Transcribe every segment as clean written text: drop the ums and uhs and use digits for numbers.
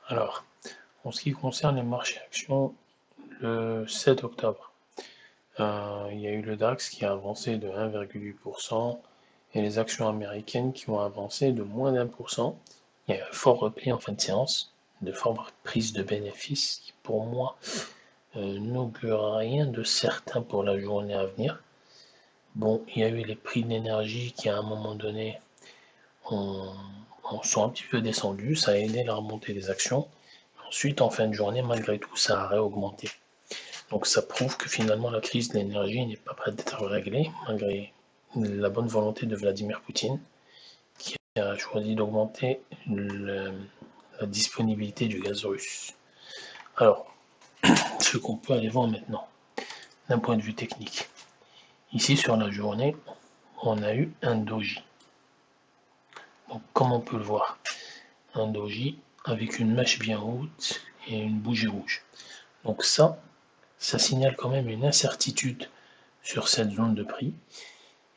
Alors, en ce qui concerne les marchés actions, le 7 octobre, il y a eu le DAX qui a avancé de 1,8% et les actions américaines qui ont avancé de moins d'1%. Il y a eu un fort repli en fin de séance, de fortes prises de bénéfices qui, pour moi, n'augurent rien de certain pour la journée à venir. Bon, il y a eu les prix de l'énergie qui, à un moment donné, sont un petit peu descendus, ça a aidé la remontée des actions. Ensuite, en fin de journée, malgré tout, ça a réaugmenté. Donc ça prouve que finalement la crise de l'énergie n'est pas prête d'être réglée, malgré la bonne volonté de Vladimir Poutine, qui a choisi d'augmenter la disponibilité du gaz russe. Alors, ce qu'on peut aller voir maintenant, d'un point de vue technique. Ici, sur la journée, on a eu un doji. Donc, comme on peut le voir, un doji avec une mèche bien haute et une bougie rouge. Donc ça signale quand même une incertitude sur cette zone de prix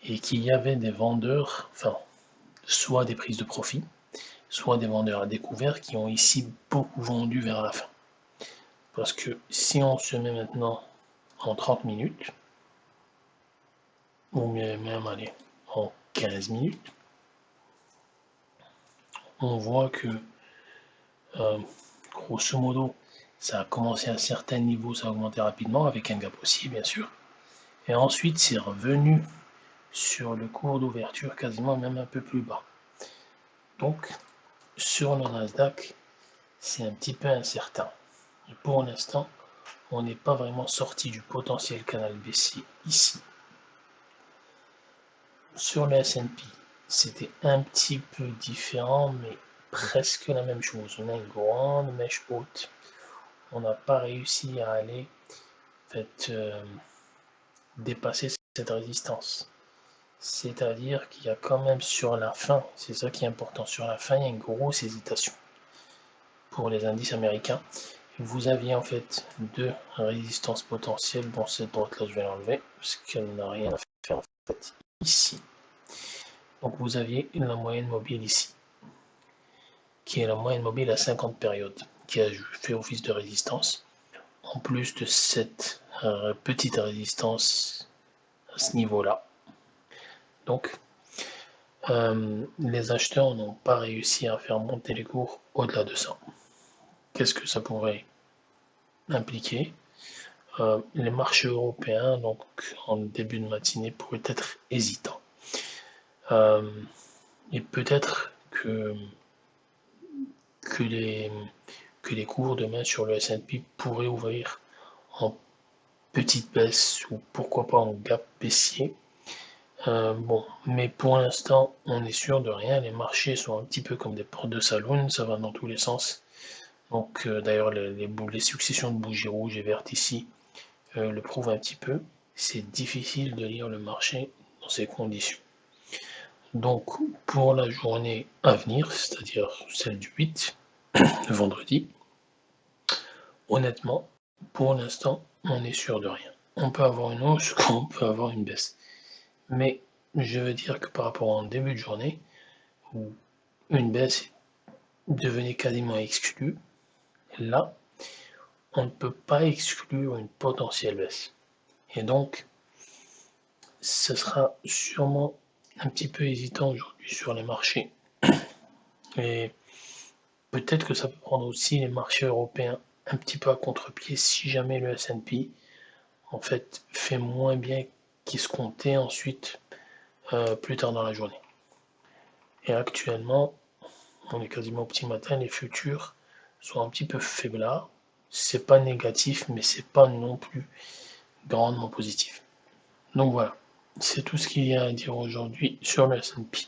et qu'il y avait des vendeurs, enfin, soit des prises de profit, soit des vendeurs à découvert qui ont ici beaucoup vendu vers la fin. Parce que si on se met maintenant en 30 minutes, ou même allez, en 15 minutes, on voit que grosso modo, ça a commencé à un certain niveau, ça a augmenté rapidement, avec un gap aussi bien sûr, et ensuite c'est revenu sur le cours d'ouverture quasiment même un peu plus bas. Donc sur le Nasdaq, c'est un petit peu incertain. Et pour l'instant, on n'est pas vraiment sorti du potentiel canal baissier ici. Sur le S&P, c'était un petit peu différent, mais presque la même chose. On a une grande mèche haute. On n'a pas réussi à aller dépasser cette résistance. C'est-à-dire qu'il y a quand même sur la fin, c'est ça qui est important, sur la fin, il y a une grosse hésitation pour les indices américains. Vous aviez en fait deux résistances potentielles. Bon, cette droite là je vais l'enlever parce qu'elle n'a rien à faire en fait ici. Donc vous aviez la moyenne mobile ici, qui est la moyenne mobile à 50 périodes, qui a fait office de résistance, en plus de cette petite résistance à ce niveau là. Donc les acheteurs n'ont pas réussi à faire monter les cours au-delà de ça. Qu'est-ce que ça pourrait impliquer? Les marchés européens, donc en début de matinée, pourraient être hésitants. Et peut-être que les cours demain sur le S&P pourraient ouvrir en petite baisse ou pourquoi pas en gap baissier. Bon, mais pour l'instant, on est sûr de rien. Les marchés sont un petit peu comme des portes de saloon, ça va dans tous les sens. Donc d'ailleurs, les successions de bougies rouges et vertes ici le prouvent un petit peu. C'est difficile de lire le marché dans ces conditions. Donc pour la journée à venir, c'est-à-dire celle du 8, le vendredi, honnêtement, pour l'instant, on est sûr de rien. On peut avoir une hausse comme on peut avoir une baisse. Mais je veux dire que par rapport à un début de journée, où une baisse devenait quasiment exclue, là, on ne peut pas exclure une potentielle baisse. Et donc, ce sera sûrement un petit peu hésitant aujourd'hui sur les marchés. Et peut-être que ça peut prendre aussi les marchés européens un petit peu à contre-pied si jamais le S&P en fait fait moins bien qu'il se comptait ensuite plus tard dans la journée. Et actuellement, on est quasiment au petit matin, les futurs sont un petit peu faiblards. C'est pas négatif, mais c'est pas non plus grandement positif. Donc voilà, c'est tout ce qu'il y a à dire aujourd'hui sur le S&P.